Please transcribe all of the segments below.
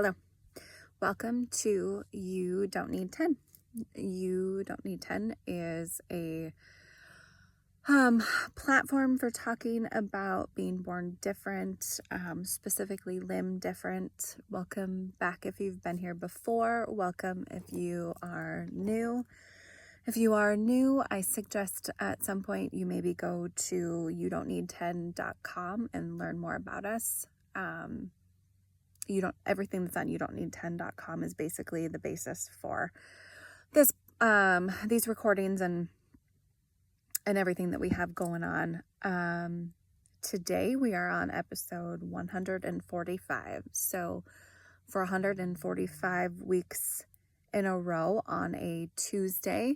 Hello. Welcome to You Don't Need 10. You Don't Need 10 is a platform for talking about being born different, specifically limb different. Welcome back if you've been here before. Welcome if you are new. If you are new, I suggest at some point you maybe go to youdon'tneed10.com and learn more about us. Everything that's on youdon'tneed10.com is basically the basis for this these recordings and everything that we have going on. Today we are on episode 145. So for 145 weeks in a row on a Tuesday,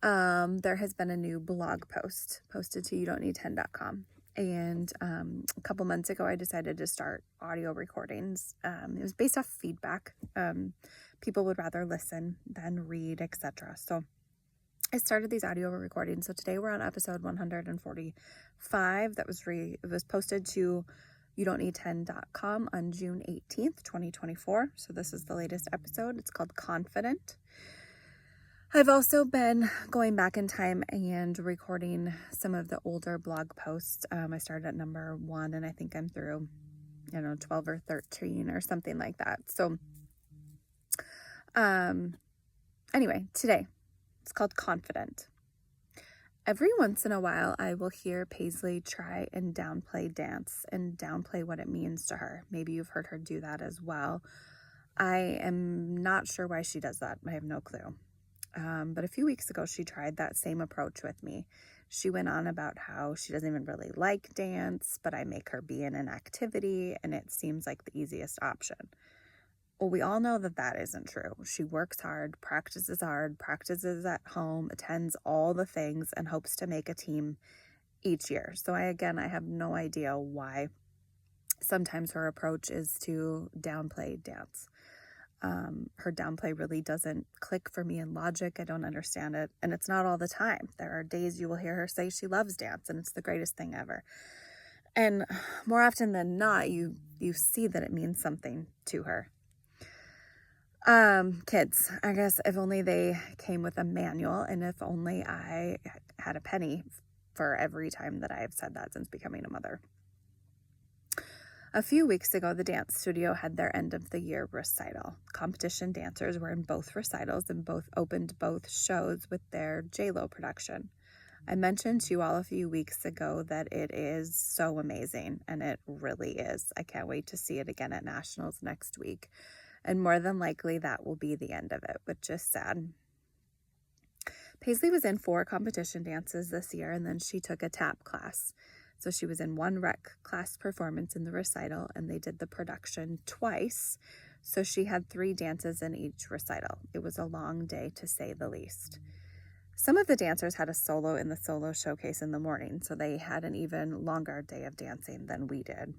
there has been a new blog post posted to youdon'tneed10.com. And a couple months ago, I decided to start audio recordings. It was based off feedback. People would rather listen than read, etc. So I started these audio recordings. So today we're on episode 145. That was posted to youdon'tneed10.com on June 18th, 2024. So this is the latest episode. It's called Confident. I've also been going back in time and recording some of the older blog posts. I started at number 1 and I think I'm through, 12 or 13 or something like that. So, anyway, today it's called Confident. Every once in a while, I will hear Paisley try and downplay dance and downplay what it means to her. Maybe you've heard her do that as well. I am not sure why she does that. I have no clue. But a few weeks ago, she tried that same approach with me. She went on about how she doesn't even really like dance, but I make her be in an activity, and it seems like the easiest option. Well, we all know that that isn't true. She works hard, practices at home, attends all the things, and hopes to make a team each year. So I have no idea why sometimes her approach is to downplay dance. Her downplay really doesn't click for me in logic. I don't understand it. And it's not all the time. There are days you will hear her say she loves dance and it's the greatest thing ever. And more often than not, you see that it means something to her. Kids, I guess if only they came with a manual and if only I had a penny for every time that I have said that since becoming a mother. A few weeks ago, the dance studio had their end of the year recital. Competition dancers were in both recitals and both opened both shows with their JLo production. I mentioned to you all a few weeks ago that it is so amazing, and it really is. I can't wait to see it again at Nationals next week. And more than likely, that will be the end of it, which is sad. Paisley was in 4 competition dances this year, and then she took a tap class. So she was in 1 rec class performance in the recital, and they did the production twice. So she had 3 dances in each recital. It was a long day, to say the least. Some of the dancers had a solo in the solo showcase in the morning, so they had an even longer day of dancing than we did.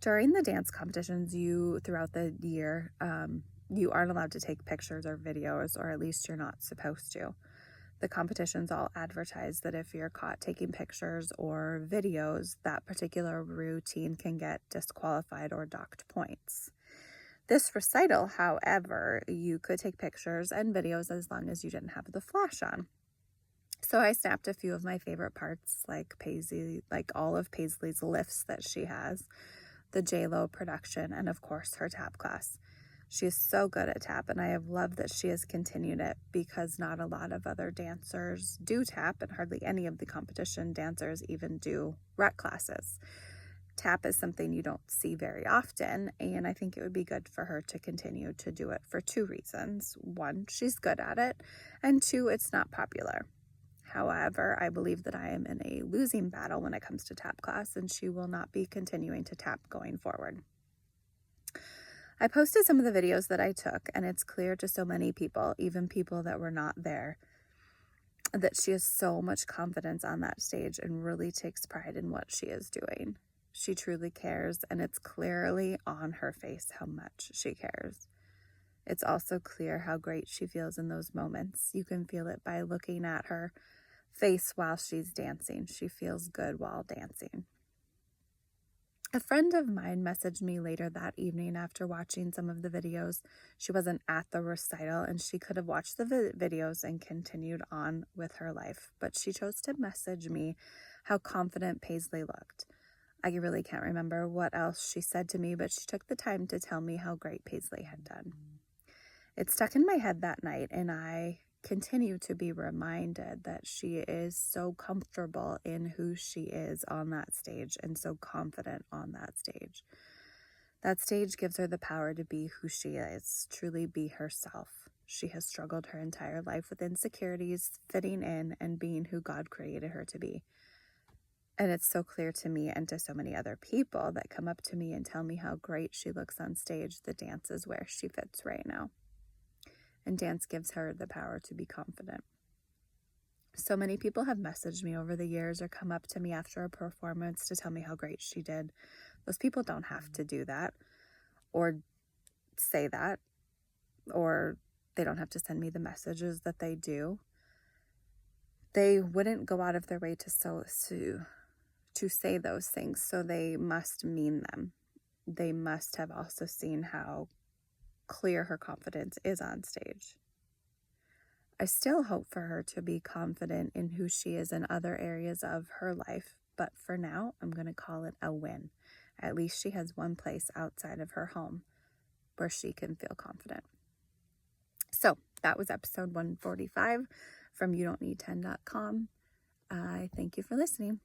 During the dance competitions, throughout the year, you aren't allowed to take pictures or videos, or at least you're not supposed to. The competitions all advertise that if you're caught taking pictures or videos, that particular routine can get disqualified or docked points. This recital, however, you could take pictures and videos as long as you didn't have the flash on. So I snapped a few of my favorite parts, like all of Paisley's lifts that she has, the JLo production, and of course her tap class. She is so good at tap, and I have loved that she has continued it because not a lot of other dancers do tap, and hardly any of the competition dancers even do rec classes. Tap is something you don't see very often, and I think it would be good for her to continue to do it for 2 reasons. 1, she's good at it, and 2, it's not popular. However, I believe that I am in a losing battle when it comes to tap class, and she will not be continuing to tap going forward. I posted some of the videos that I took, and it's clear to so many people, even people that were not there, that she has so much confidence on that stage and really takes pride in what she is doing. She truly cares, and it's clearly on her face how much she cares. It's also clear how great she feels in those moments. You can feel it by looking at her face while she's dancing. She feels good while dancing. A friend of mine messaged me later that evening after watching some of the videos. She wasn't at the recital and she could have watched the videos and continued on with her life, but she chose to message me how confident Paisley looked. I really can't remember what else she said to me, but she took the time to tell me how great Paisley had done. It stuck in my head that night, and I continue to be reminded that she is so comfortable in who she is on that stage and so confident on that stage. That stage gives her the power to be who she is, truly be herself. She has struggled her entire life with insecurities, fitting in, and being who God created her to be. And it's so clear to me and to so many other people that come up to me and tell me how great she looks on stage. The dance is where she fits right now. And dance gives her the power to be confident. So many people have messaged me over the years or come up to me after a performance to tell me how great she did. Those people don't have to do that or say that, or they don't have to send me the messages that they do. They wouldn't go out of their way to say those things, so they must mean them. They must have also seen how clear her confidence is on stage. I still hope for her to be confident in who she is in other areas of her life, but for now, I'm going to call it a win. At least she has one place outside of her home where she can feel confident. So that was episode 145 from youdon'tneed10.com. I thank you for listening.